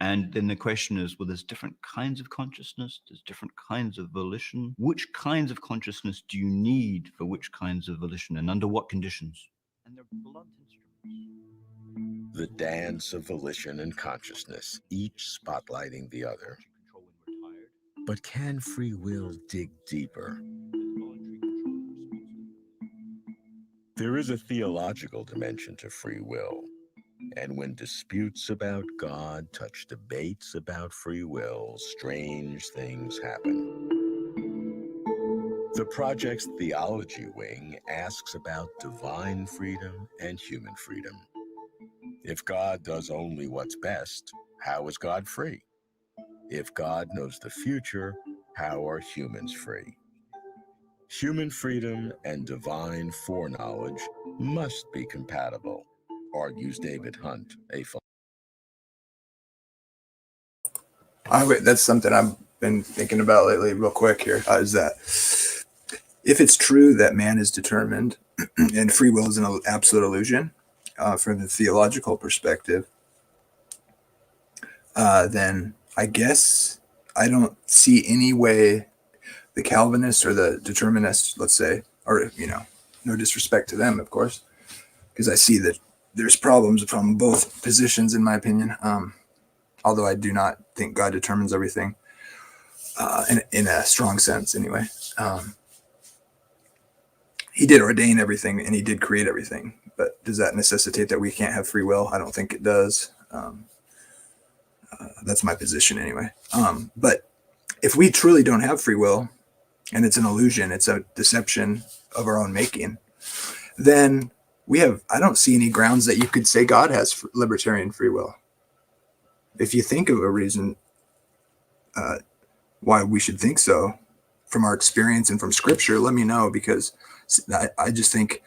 And then the question is, well, there's different kinds of consciousness, there's different kinds of volition. Which kinds of consciousness do you need for which kinds of volition, and under what conditions? And they're blunt instruments. The dance of volition and consciousness, each spotlighting the other. But can free will dig deeper? There is a theological dimension to free will. And when disputes about God touch debates about free will, strange things happen. The project's theology wing asks about divine freedom and human freedom. If God does only what's best, how is God free? If God knows the future, how are humans free? Human freedom and divine foreknowledge must be compatible, argues David Hunt, a That's something I've been thinking about lately, real quick here, is that if it's true that man is determined and free will is an absolute illusion from the theological perspective, then I guess I don't see any way the Calvinists or the determinists, let's say, or, no disrespect to them, of course, because I see that there's problems from both positions, in my opinion. Although I do not think God determines everything in a strong sense, anyway. He did ordain everything and he did create everything. But does that necessitate that we can't have free will? I don't think it does. That's my position anyway. But if we truly don't have free will and it's an illusion, it's a deception of our own making, then I don't see any grounds that you could say God has libertarian free will. if you think of a reason why we should think so from our experience and from scripture, let me know, because I just think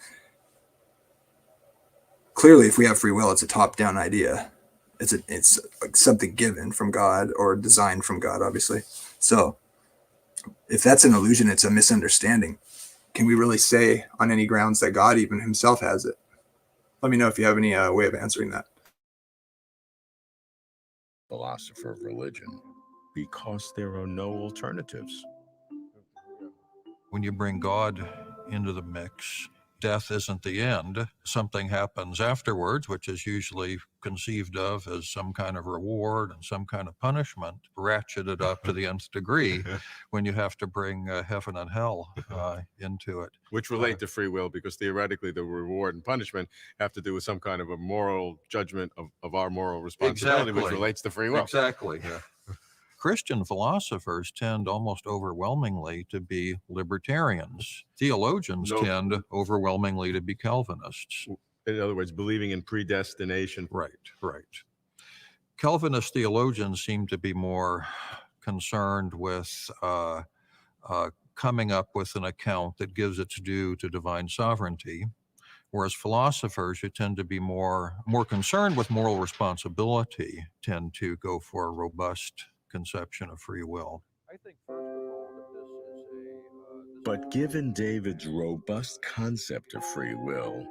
clearly if we have free will, it's a top-down idea. It's like something given from God or designed from God, obviously. So if that's an illusion, it's a misunderstanding. Can we really say on any grounds that God even himself has it? Let me know if you have any way of answering that. Philosopher of religion, because there are no alternatives. When you bring God into the mix, death isn't the end. Something happens afterwards, which is usually conceived of as some kind of reward and some kind of punishment, ratcheted up to the nth degree when you have to bring heaven and hell into it. Which relate to free will, because theoretically the reward and punishment have to do with some kind of a moral judgment of our moral responsibility, which relates to free will. Exactly. Christian philosophers tend almost overwhelmingly to be libertarians. Theologians tend overwhelmingly to be Calvinists. In other words, believing in predestination. Right. Calvinist theologians seem to be more concerned with coming up with an account that gives its due to divine sovereignty, whereas philosophers who tend to be more concerned with moral responsibility tend to go for a robust conception of free will. I think, first of all, that this is But given David's robust concept of free will,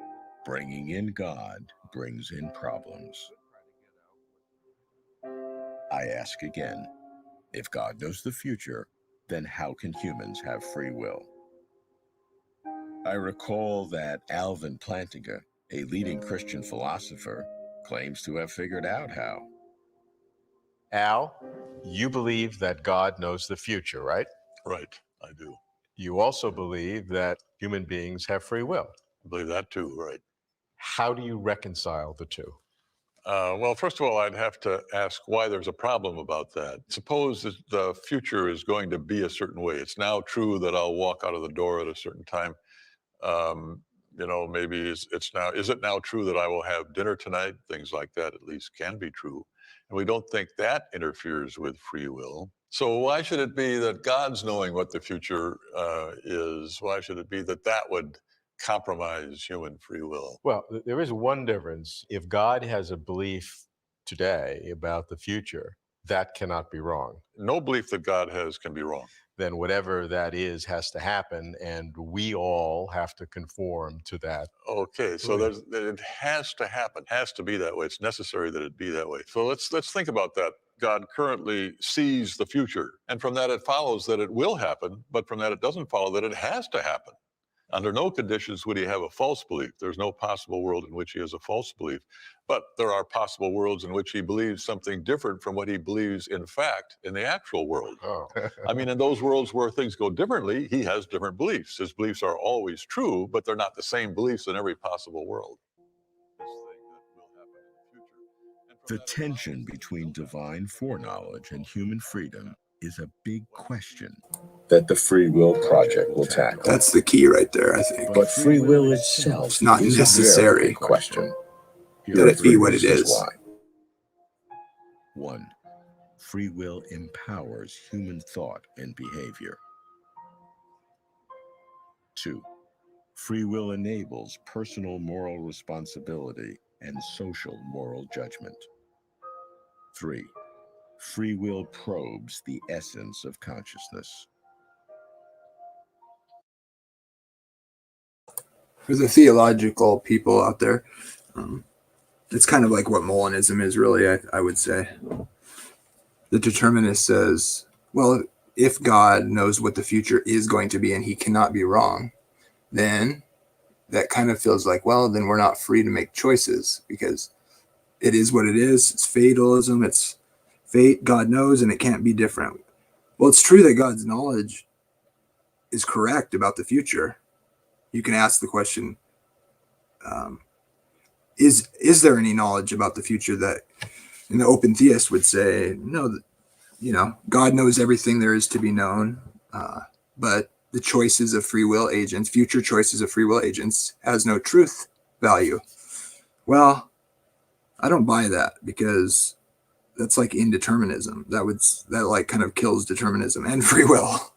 bringing in God brings in problems. I ask again, if God knows the future, then how can humans have free will? I recall that Alvin Plantinga, a leading Christian philosopher, claims to have figured out how. Al, you believe that God knows the future, right? Right, I do. You also believe that human beings have free will. I believe that too, right. How do you reconcile the two? Well, first of all, I'd have to ask why there's a problem about that. Suppose that the future is going to be a certain way. It's now true that I'll walk out of the door at a certain time. Maybe is it now true that I will have dinner tonight? Things like that at least can be true. And we don't think that interferes with free will. So why should it be that God's knowing what the future is? Why should it be that would compromise human free will? Well, there is one difference. If God has a belief today about the future, that cannot be wrong. No belief that God has can be wrong. Then whatever that is has to happen, and we all have to conform to that. Okay, so it has to happen, has to be that way. It's necessary that it be that way. So let's think about that. God currently sees the future, and from that it follows that it will happen, but from that it doesn't follow that it has to happen. Under no conditions would he have a false belief. There's no possible world in which he has a false belief. But there are possible worlds in which he believes something different from what he believes in fact in the actual world. Oh. I mean, in those worlds where things go differently, he has different beliefs. His beliefs are always true, but they're not the same beliefs in every possible world. The tension between divine foreknowledge and human freedom is a big question that the Free Will Project will tackle. That's the key right there, I think. But free will itself it's not is necessary a very question. that it be what it is. Why. 1. Free will empowers human thought and behavior. 2. Free will enables personal moral responsibility and social moral judgment. 3. Free will probes the essence of consciousness. For the theological people out there, it's kind of like what Molinism is, really, I would say. The determinist says, well, if God knows what the future is going to be and he cannot be wrong, then that kind of feels like, well, then we're not free to make choices because it is what it is. It's fatalism. It's fate. God knows, and it can't be different. Well, it's true that God's knowledge is correct about the future. You can ask the question, is there any knowledge about the future that, and the open theist would say, no, God knows everything there is to be known, but the choices of free will agents, future choices of free will agents, has no truth value. Well, I don't buy that, because that's like indeterminism. That like kind of kills determinism and free will.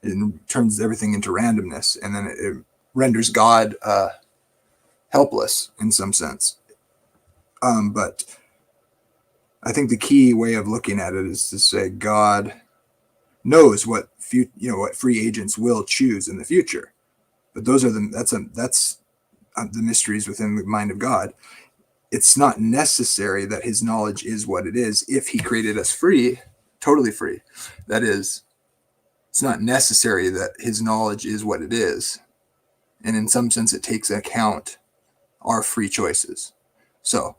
It turns everything into randomness, and then it renders God helpless in some sense. But I think the key way of looking at it is to say God knows what what free agents will choose in the future. But those are that's the mysteries within the mind of God. It's not necessary that his knowledge is what it is if he created us free, totally free. That is, it's not necessary that his knowledge is what it is. And in some sense, it takes account our free choices. So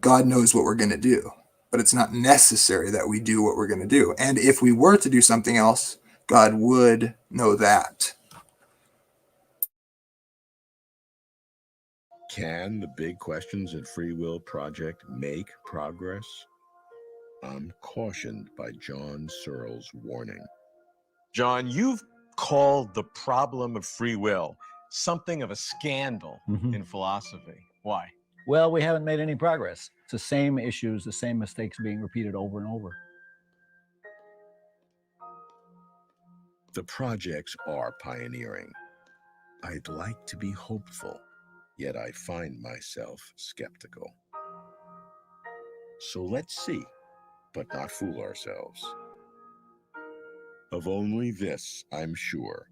God knows what we're going to do, but it's not necessary that we do what we're going to do. And if we were to do something else, God would know that. Can the big questions at Free Will Project make progress? I'm cautioned by John Searle's warning. John, you've called the problem of free will something of a scandal in philosophy. Why? Well, we haven't made any progress. It's the same issues, the same mistakes being repeated over and over. The projects are pioneering. I'd like to be hopeful, yet I find myself skeptical. So let's see, but not fool ourselves. Of only this, I'm sure.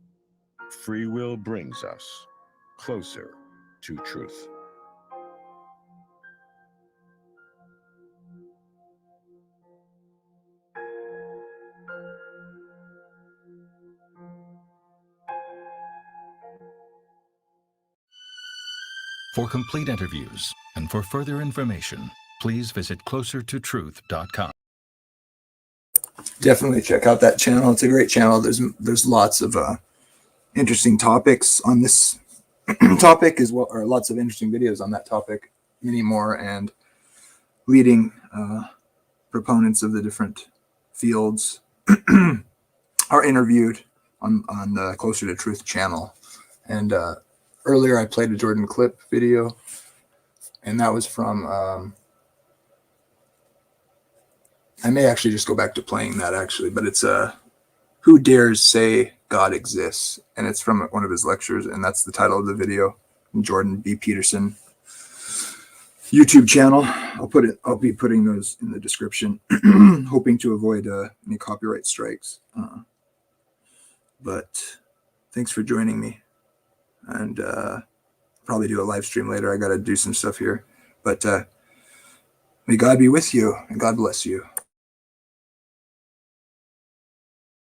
Free will brings us closer to truth. For complete interviews and for further information, please visit closertotruth.com. Definitely check out that channel. It's a great channel. There's lots of interesting topics on this topic as well, or lots of interesting videos on that topic, many more, and leading proponents of the different fields are interviewed on the Closer to Truth channel. And earlier I played a Jordan clip video, and that was from I may actually just go back to playing that actually, but it's Who Dares Say God Exists? And it's from one of his lectures, and that's the title of the video. Jordan B. Peterson YouTube channel. I'll be putting those in the description, hoping to avoid any copyright strikes. But thanks for joining me, and probably do a live stream later. I got to do some stuff here, but may God be with you and God bless you.